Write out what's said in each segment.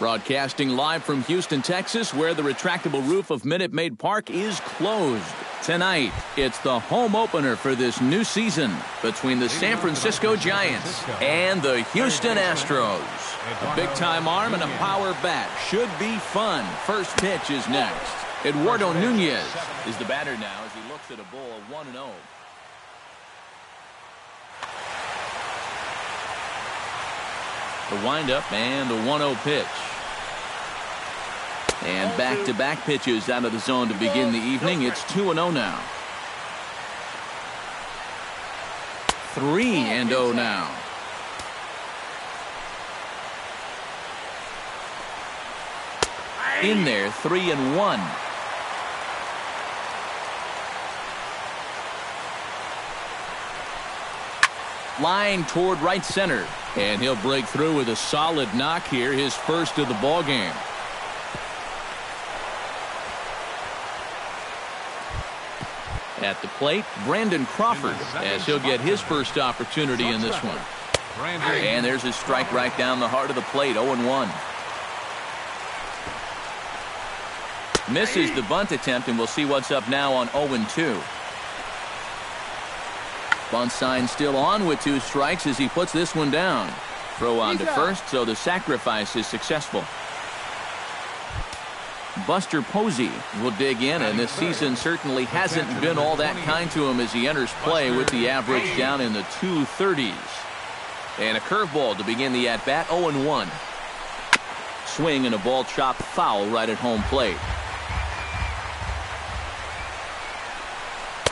Broadcasting live from Houston, Texas, where the retractable roof of Minute Maid Park is closed. Tonight, it's the home opener for this new season between the San Francisco Giants and the Houston Astros. A big-time arm and a power bat should be fun. First pitch is next. Eduardo Nunez is the batter now as he looks at a bowl of 1-0. The windup and the 1-0 pitch. And back-to-back pitches out of the zone to begin the evening. It's 2-0 now. 3-0 now. In there, 3-1. Line toward right center. And he'll break through with a solid knock here, his first of the ball game. At the plate, Brandon Crawford, as he'll get his first opportunity in this one. And there's his strike right down the heart of the plate, 0-1. Misses the bunt attempt, and we'll see what's up now on 0-2. Bunt sign still on with 2 strikes as he puts this one down. Throw on to first, so the sacrifice is successful. Buster Posey will dig in, and this season certainly hasn't been all that kind to him as he enters play with the average down in the 230s. And a curveball to begin the at-bat, 0-1. Swing and a ball chopped foul right at home plate.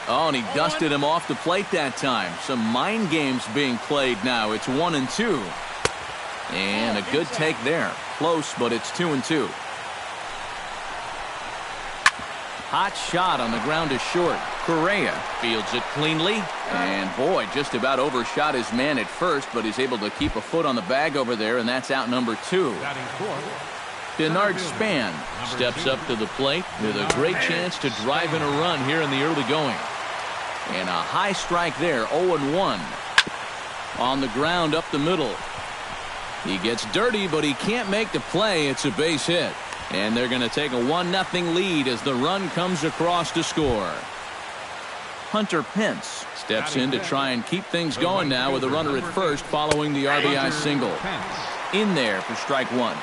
Oh, and he dusted him off the plate that time. Some mind games being played now. It's 1-2. And a good take there. Close, but it's 2-2. Hot shot on the ground to short. Correa fields it cleanly. And boy, just about overshot his man at first, but he's able to keep a foot on the bag over there, and that's out number 2. Denard Span steps up to the plate with a great chance to drive in a run here in the early going. And a high strike there, 0-1. On the ground up the middle. He gets dirty, but he can't make the play. It's a base hit. And they're going to take a 1-0 lead as the run comes across to score. Hunter Pence steps in to try and keep things going now with a runner at first following the RBI single. In there for strike 1.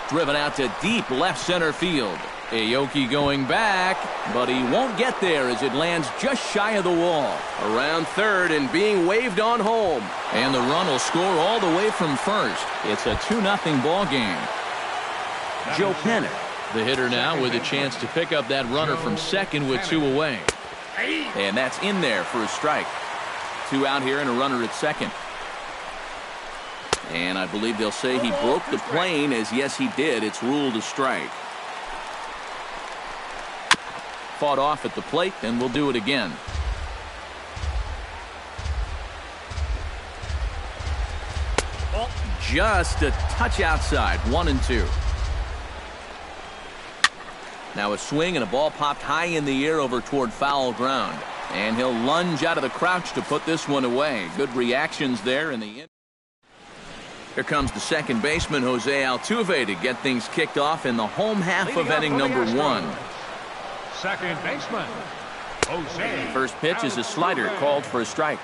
Driven out to deep left center field. Aoki going back, but he won't get there as it lands just shy of the wall. Around third and being waved on home. And the run will score all the way from first. It's a 2-0 ball game. Joe Pennant, the hitter now with a chance to pick up that runner from second with 2 away. And that's in there for a strike. 2 out here and a runner at second. And I believe they'll say he broke the plane, as yes he did. It's ruled a strike. Fought off at the plate, and we'll do it again. Just a touch outside, 1-2. Now a swing and a ball popped high in the air over toward foul ground. And he'll lunge out of the crouch to put this one away. Good reactions there in the end. Here comes the second baseman, Jose Altuve, to get things kicked off in the home half of inning number 1. Second baseman, Jose. First pitch is a slider called for a strike.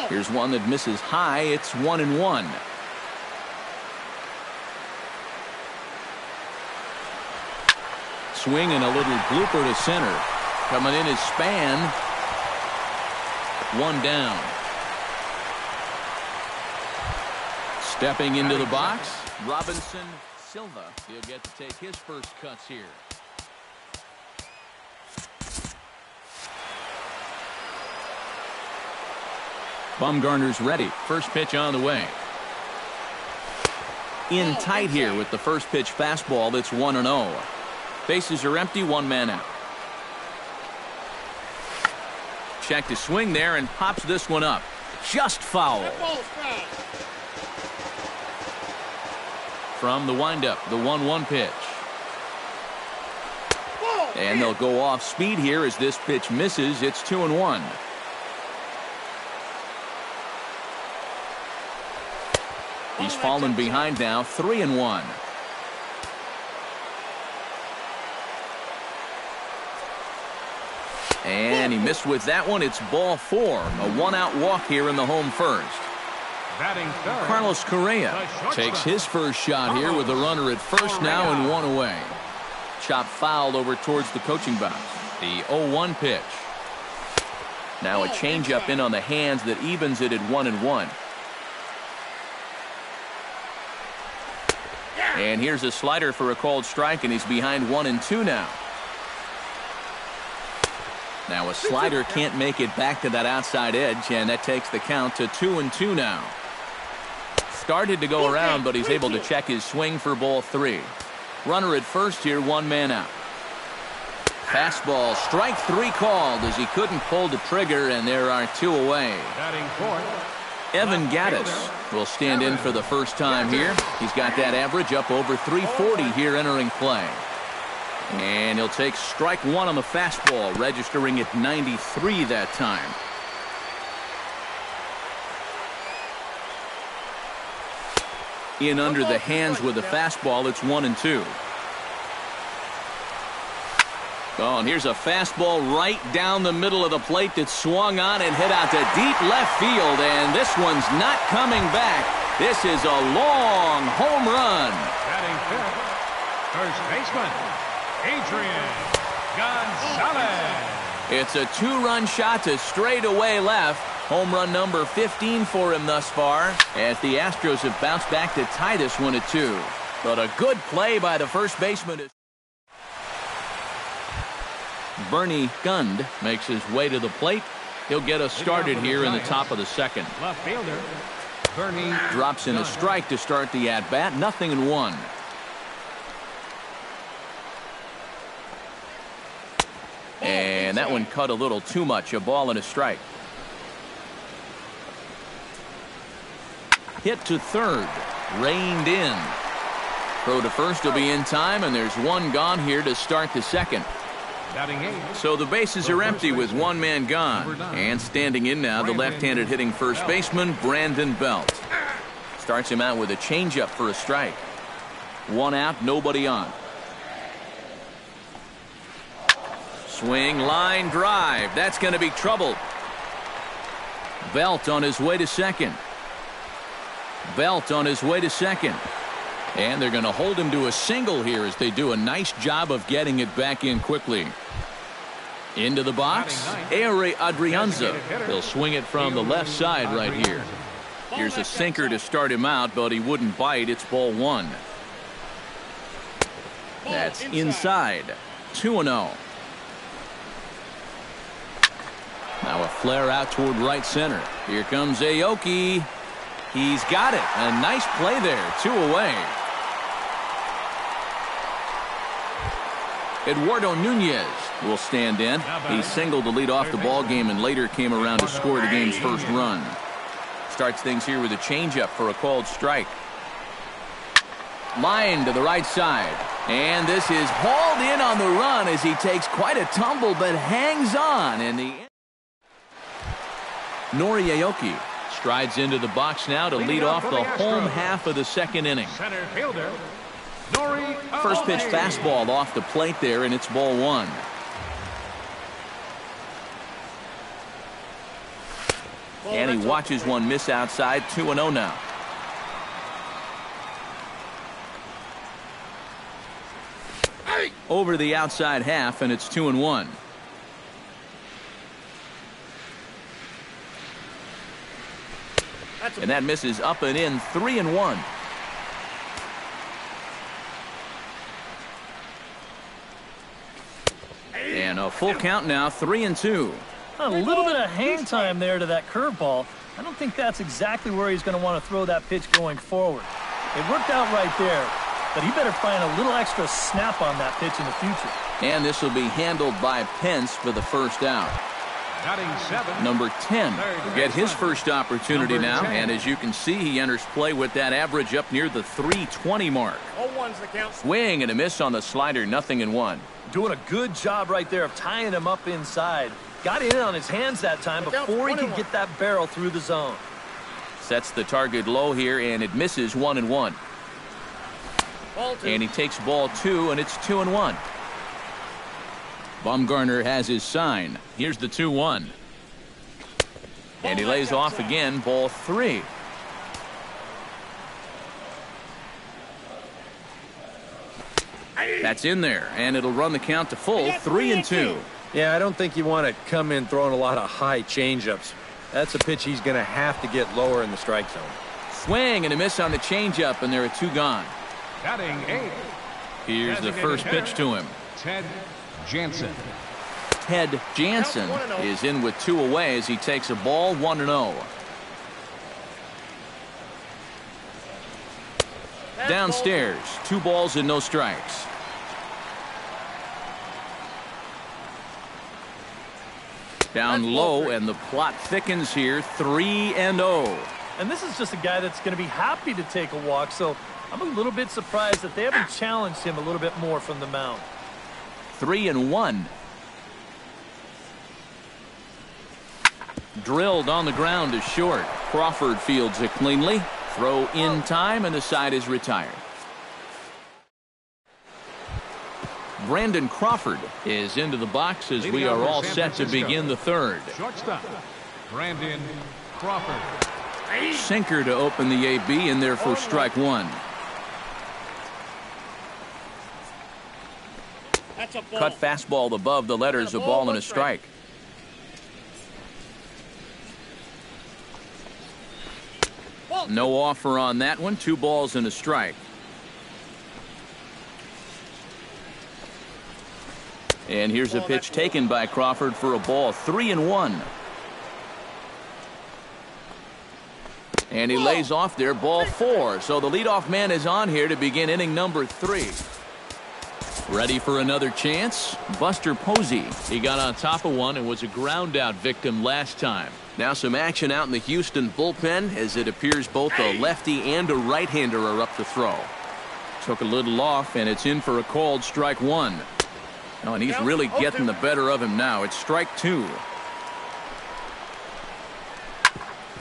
Here's one that misses high. It's 1-1. Swing and a little blooper to center. Coming in is Span. 1 down. Stepping into the box, Robinson Silva. He'll get to take his first cuts here. Bumgarner's ready. First pitch on the way. In tight here with the first pitch fastball. That's 1-0. Bases are empty, 1 man out. Check to swing there and pops this one up. Just foul. From the windup, the 1-1 pitch. And they'll go off speed here as this pitch misses. It's 2-1. He's fallen behind now, 3-1. And he missed with that one. It's ball 4. A one-out walk here in the home first. Carlos Correa takes his first shot here with a runner at first now and one away. Chop fouled over towards the coaching box. The 0-1 pitch. Now a changeup in on the hands that evens it at 1-1. And here's a slider for a called strike, and he's behind 1-2 now. Now a slider can't make it back to that outside edge, and that takes the count to 2-2 now. Started to go around, but he's able to check his swing for ball 3. Runner at first here, one man out. Fastball, strike 3 called as he couldn't pull the trigger, and there are 2 away. Evan Gattis will stand in for the first time here. He's got that average up over 340 here entering play. And he'll take strike 1 on the fastball, registering at 93 that time. In under the hands with the fastball, it's 1-2. Oh, and here's a fastball right down the middle of the plate that swung on and hit out to deep left field, and this one's not coming back. This is a long home run. Batting fifth, first baseman, Adrian Gonzalez. It's a 2-run shot to straightaway left. Home run number 15 for him thus far, as the Astros have bounced back to tie this one at 2. But a good play by the first baseman. Bernie Gund makes his way to the plate. He'll get us started here in the top of the second. Left fielder, Bernie drops in a strike to start the at-bat. 0-1. And that one cut a little too much. A ball and a strike. Hit to third. Reined in. Throw to first will be in time, and there's one gone here to start the second. So the bases are empty with one man gone. And standing in now, the left-handed hitting first baseman, Brandon Belt. Starts him out with a changeup for a strike. 1 out, nobody on. Swing, line, drive. That's going to be trouble. Belt on his way to second. Belt on his way to second. And they're going to hold him to a single here as they do a nice job of getting it back in quickly. Into the box, Ehire Adrianza. He'll swing it from the left side right here. Here's a sinker to start him out, but he wouldn't bite. It's ball 1. That's inside. 2-0. Now a flare out toward right center. Here comes Aoki. He's got it. A nice play there. 2 away. Eduardo Nunez will stand in. He singled to lead off the ball game and later came around to score the game's first run. Starts things here with a changeup for a called strike. Line to the right side. And this is hauled in on the run as he takes quite a tumble but hangs on. And the Nori Aoki strides into the box now to lead off the home half of the second inning. Center fielder, First pitch fastball off the plate there, and it's ball 1. And he watches one miss outside. 2-0 now. Over the outside half, and it's 2-1. And that misses up and in. 3-1. And a full count now. 3-2. A little bit of hang time there to that curveball. I don't think that's exactly where he's going to want to throw that pitch going forward. It worked out right there, but he better find a little extra snap on that pitch in the future. And this will be handled by Pence for the first out. Batting 7. Number 10 will get his first opportunity now, and as you can see, he enters play with that average up near the 320 mark. 0-1's the count. Swing and a miss on the slider, 0-1. Doing a good job right there of tying him up inside. Got in on his hands that time before he could get that barrel through the zone. Sets the target low here, and it misses 1-1. Ball 2. And he takes ball 2, and it's 2-1. Bumgarner has his sign. Here's the 2-1. And he lays off again, ball 3. That's in there, and it'll run the count to full, 3-2. Yeah, I don't think you want to come in throwing a lot of high changeups. That's a pitch he's going to have to get lower in the strike zone. Swing and a miss on the changeup, and there are 2 gone. Batting 8. Here's the first pitch to him. Ted Jansen. Ted Jansen is in with 2 away as he takes a ball, 1-0. Downstairs, 2 balls and no strikes. Down low, and the plot thickens here, 3-0. And this is just a guy that's going to be happy to take a walk, so I'm a little bit surprised that they haven't challenged him a little bit more from the mound. 3-1. Drilled on the ground is short. Crawford fields it cleanly. Throw in time, and the side is retired. Brandon Crawford is into the box as we are all set to begin the third. Shortstop, Brandon Crawford. Sinker to open the AB in there for strike 1. That's a ball. Cut fastball above the letters, a ball and a strike. No offer on that one. 2 balls and a strike. And here's a pitch taken by Crawford for a ball, 3-1. And he lays off there, ball 4. So the leadoff man is on here to begin inning number 3. Ready for another chance? Buster Posey. He got on top of one and was a ground out victim last time. Now some action out in the Houston bullpen as it appears both a lefty and a right-hander are up to throw. Took a little off, and it's in for a called strike 1. Oh, and he's really getting the better of him now. It's strike 2.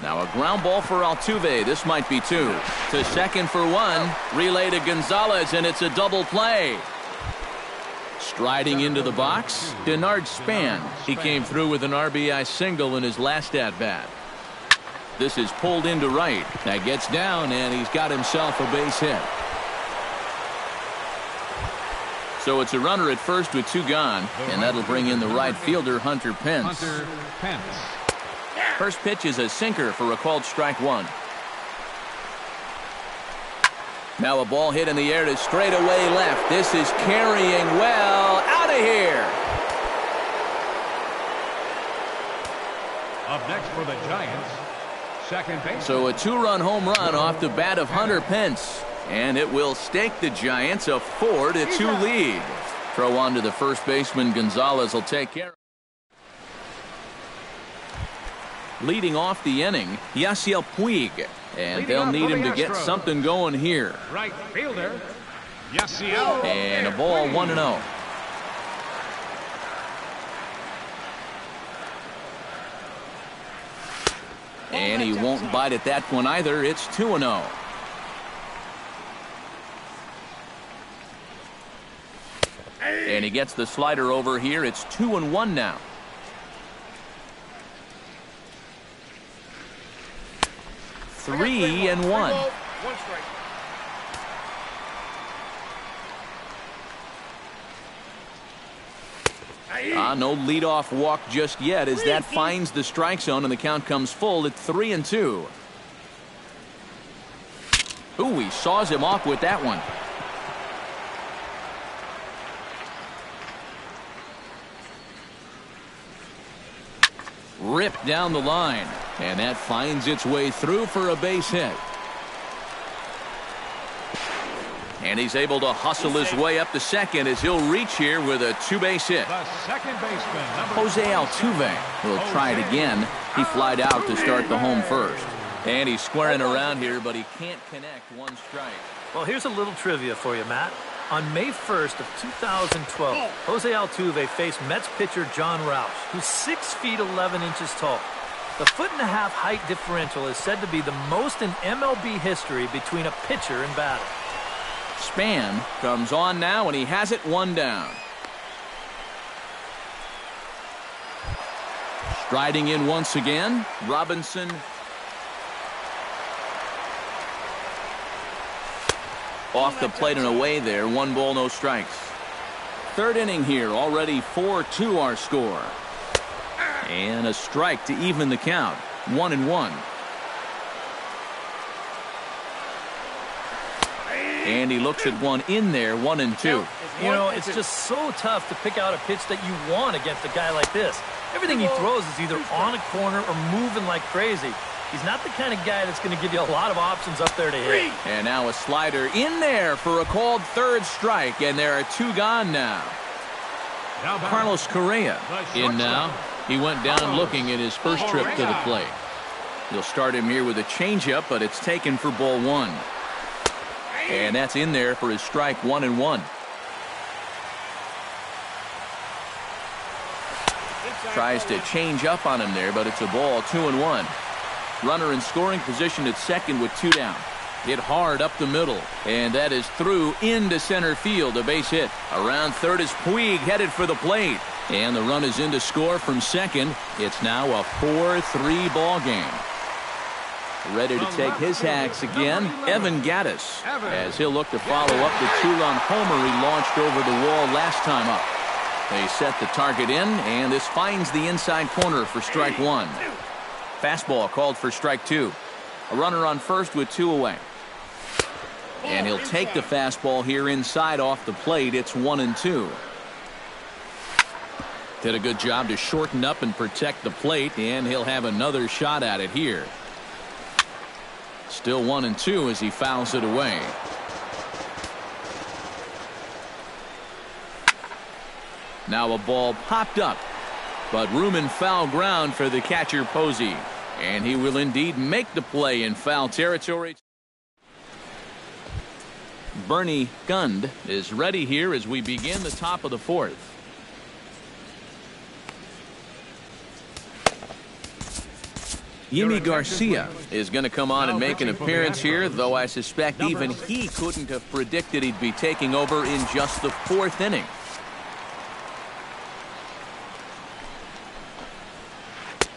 Now a ground ball for Altuve. This might be 2. To second for 1. Relay to Gonzalez, and it's a double play. Striding into the box, Denard Span. He came through with an RBI single in his last at-bat. This is pulled into right. That gets down, and he's got himself a base hit. So it's a runner at first with 2 gone, and that'll bring in the right fielder, Hunter Pence. Hunter Pence. First pitch is a sinker for a called strike 1. Now a ball hit in the air to straightaway left. This is carrying well. Out of here. Up next for the Giants, second base. So a 2-run home run off the bat of Hunter Pence. And it will stake the Giants a 4-2 lead. Throw on to the first baseman. Gonzalez will take care. Leading off the inning, Yasiel Puig. And they'll need him to get something going here. Right fielder, Yasiel. And a ball, 1-0. And he won't bite at that one either. It's 2-0. And he gets the slider over here. It's 2-1 now. Three and one. No leadoff walk just yet as that finds the strike zone and the count comes full at 3-2. Ooh, he saws him off with that one. Ripped down the line, and that finds its way through for a base hit. And he's able to hustle his way up to second as he'll reach here with a two-base hit. The second baseman, number Jose Altuve will try it again. He flied out to start the home first. And he's squaring around here, but he can't connect one strike. Well, here's a little trivia for you, Matt. On May 1st of 2012, Jose Altuve faced Mets pitcher John Roush, who's 6 feet 11 inches tall. The 1.5-foot height differential is said to be the most in MLB history between a pitcher and batter. Span comes on now, and he has it one down. Striding in once again, Robinson. Off the plate and away there, 1 ball, no strikes. Third inning here, already 4-2 our score. And a strike to even the count, 1-1. And he looks at one in there, 1-2. You know, it's just so tough to pick out a pitch that you want against a guy like this. Everything he throws is either on a corner or moving like crazy. He's not the kind of guy that's going to give you a lot of options up there to hit. And now a slider in there for a called third strike, and there are 2 gone now. Carlos Correa in now. He went down looking at his first trip to the plate. You'll start him here with a changeup, but it's taken for ball 1. And that's in there for his strike, 1-1. Tries to change up on him there, but it's a ball, 2-1. Runner in scoring position at second with 2 down. Hit hard up the middle, and that is through into center field, a base hit. Around third is Puig headed for the plate, and the run is in to score from second. It's now a 4-3 ball game. Ready to take his hacks again, Evan Gattis, as he'll look to follow up the 2-run homer he launched over the wall last time up. They set the target in, and this finds the inside corner for strike 1. Fastball called for strike 2. A runner on first with 2 away. And he'll take the fastball here inside off the plate. It's 1-2. Did a good job to shorten up and protect the plate, and he'll have another shot at it here. Still 1-2 as he fouls it away. Now a ball popped up, but room and foul ground for the catcher Posey. And he will indeed make the play in foul territory. Bernie Gund is ready here as we begin the top of the 4th. Yimi Garcia is going to come on and make an appearance here, though I suspect even he couldn't have predicted he'd be taking over in just the 4th inning.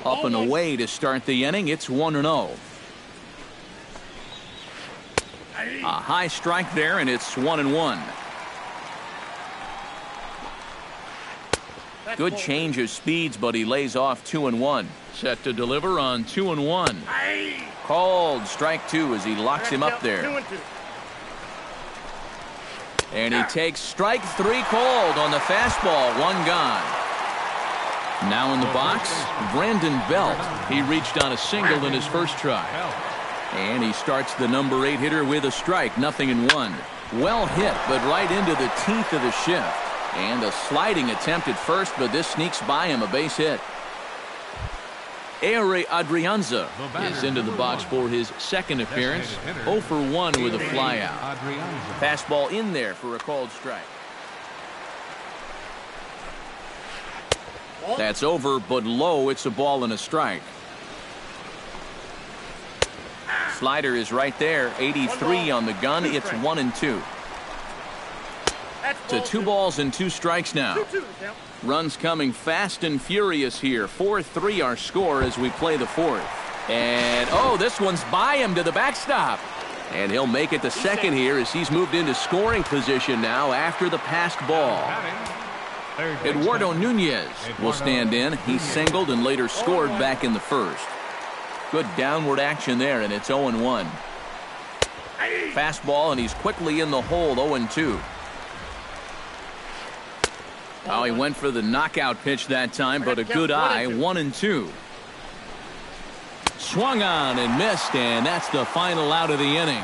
Up and away to start the inning. It's 1-0. A high strike there, and it's 1-1. Good change of speeds, but he lays off 2-1. Set to deliver on 2-1. Called strike 2 as he locks him up there. And he takes strike 3 called on the fastball. 1 gone. Now in the box, Brandon Belt. He reached on a single in his first try. And he starts the number 8 hitter with a strike, 0-1. Well hit, but right into the teeth of the shift. And a sliding attempt at first, but this sneaks by him, a base hit. Ehire Adrianza is into the box for his second appearance. 0 for 1 with a flyout. Fastball in there for a called strike. That's over, but low. It's a ball and a strike. Slider is right there. 83 on the gun. It's 1-2. To 2 balls and 2 strikes now. Runs coming fast and furious here. 4-3 our score as we play the 4th. And, oh, this one's by him to the backstop. And he'll make it to second here as he's moved into scoring position now after the passed ball. Eduardo Nunez will stand in. He singled and later scored back in the first. Good downward action there, and it's 0-1. Fastball, and he's quickly in the hole, 0-2. Oh, he went for the knockout pitch that time, but a good eye, 1-2. Swung on and missed, and that's the final out of the inning.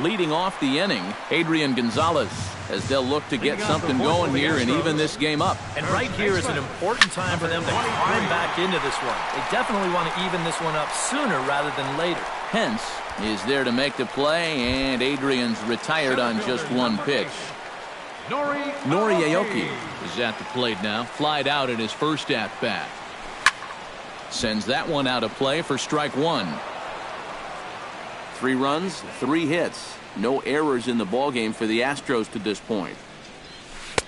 Leading off the inning, Adrian Gonzalez, as they'll look to get something going here and even this game up. And right here is an important time for them to climb back into this one. They definitely want to even this one up sooner rather than later. Pence is there to make the play, and Adrian's retired on just one pitch. Nori Aoki is at the plate now, flied out in his first at-bat. Sends that one out of play for strike one. 3 runs, 3 hits. No errors in the ballgame for the Astros to this point.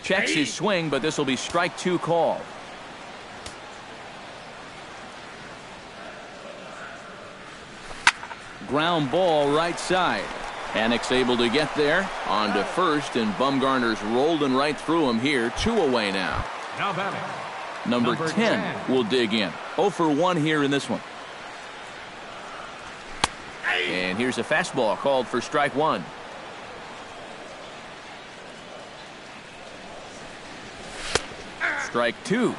Checks his swing, but this will be strike 2 call. Ground ball right side. Panic's able to get there on to first, and Bumgarner's rolling right through him here. 2 away now. Now batting. Number 10 will dig in. 0 for 1 here in this one. And here's a fastball called for strike 1. Strike 2.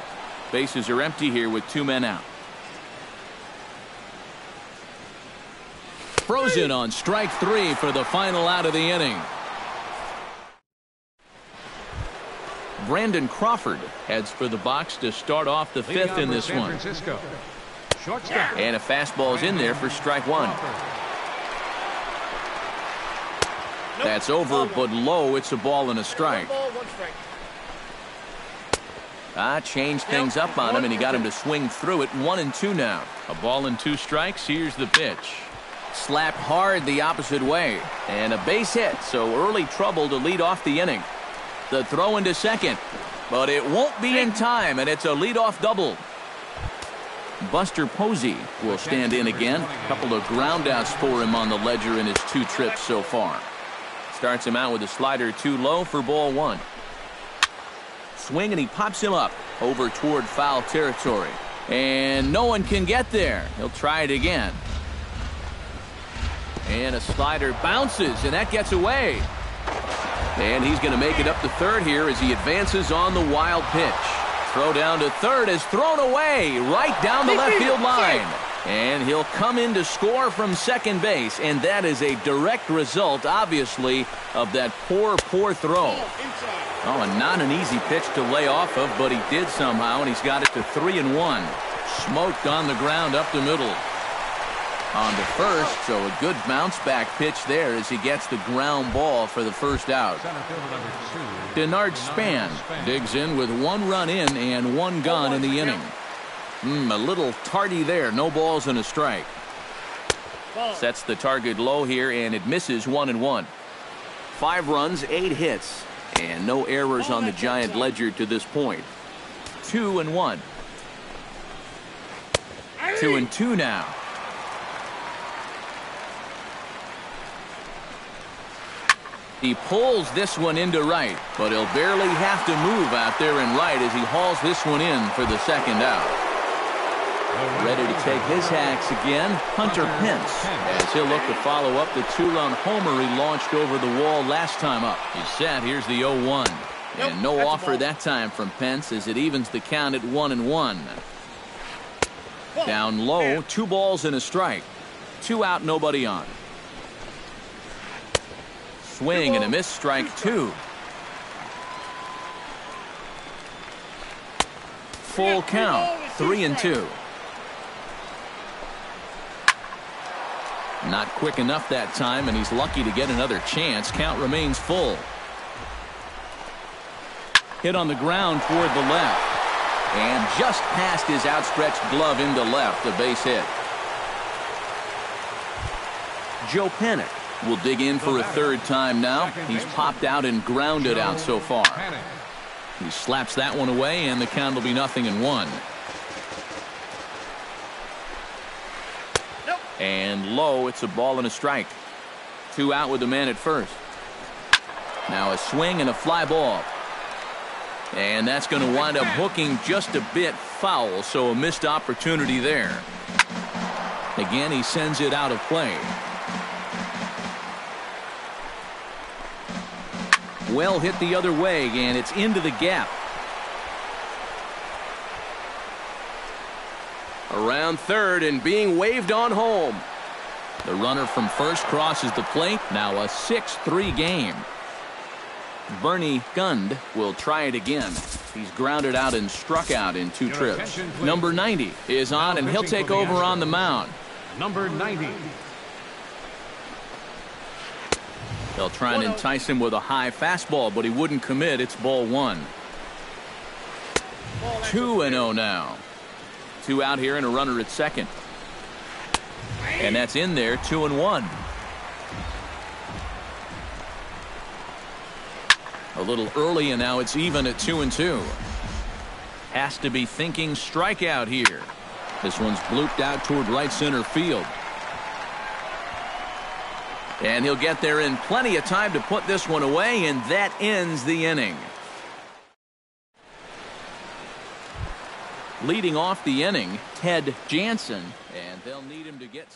Bases are empty here with 2 men out. Frozen on strike 3 for the final out of the inning. Brandon Crawford heads for the box to start off the 5th in this one. And a fastball's in there for strike 1. That's over, but low. It's a ball and a strike. Changed things up on him, and he got him to swing through it. 1-2 now. A ball and 2 strikes. Here's the pitch. Slapped hard the opposite way. And a base hit, so early trouble to lead off the inning. The throw into second, but it won't be in time, and it's a leadoff double. Buster Posey will stand in again. A couple of groundouts for him on the ledger in his 2 trips so far. Starts him out with a slider too low for ball 1. Swing, and he pops him up over toward foul territory. And no one can get there. He'll try it again. And a slider bounces, and that gets away. And he's going to make it up to third here as he advances on the wild pitch. Throw down to third is thrown away right down the left field line. And he'll come in to score from second base, and that is a direct result, obviously, of that poor throw. Oh, and not an easy pitch to lay off of, but he did somehow, and he's got it to 3-1. Smoked on the ground up the middle. On to first, so a good bounce-back pitch there as he gets the ground ball for the first out. Denard Span digs in with 1 run in and 1 gone in the inning. A little tardy there. No balls and a strike. Sets the target low here, and it misses 1-1. 5 runs, 8 hits, and no errors on the Giant ledger to this point. 2-1. 2-2 now. He pulls this one into right, but he'll barely have to move out there in right as he hauls this one in for the second out. Ready to take his hacks again, Hunter Pence, as he'll look to follow up the 2-run homer he launched over the wall last time up. He's set. Here's the 0-1. And no offer that time from Pence as it evens the count at 1-1. Down low, 2 balls and a strike. 2 out, nobody on. Swing and a miss, strike 2. Full count, 3-2. Not quick enough that time, and he's lucky to get another chance. Count remains full. Hit on the ground toward the left. And just past his outstretched glove into left, a base hit. Joe Panik will dig in for a 3rd time now. He's popped out and grounded out so far. He slaps that one away, and the count will be 0-1. And low, it's a ball and a strike. 2 out with the man at first. Now a swing and a fly ball. And that's going to wind up hooking just a bit foul, so a missed opportunity there. Again, he sends it out of play. Well hit the other way, and it's into the gap. Around third and being waved on home. The runner from first crosses the plate. Now a 6-3 game. Bernie Gund will try it again. He's grounded out and struck out in 2 trips. Number 90 is on, and he'll take over on the mound. Number 90. They'll try and entice him with a high fastball, but he wouldn't commit. It's ball 1. 2-0 now. 2 out here and a runner at second. And that's in there, 2-1. A little early, and now it's even at 2-2. Has to be thinking strikeout here. This one's blooped out toward right center field. And he'll get there in plenty of time to put this one away, and that ends the inning. Leading off the inning, Ted Jansen, and they'll need him to get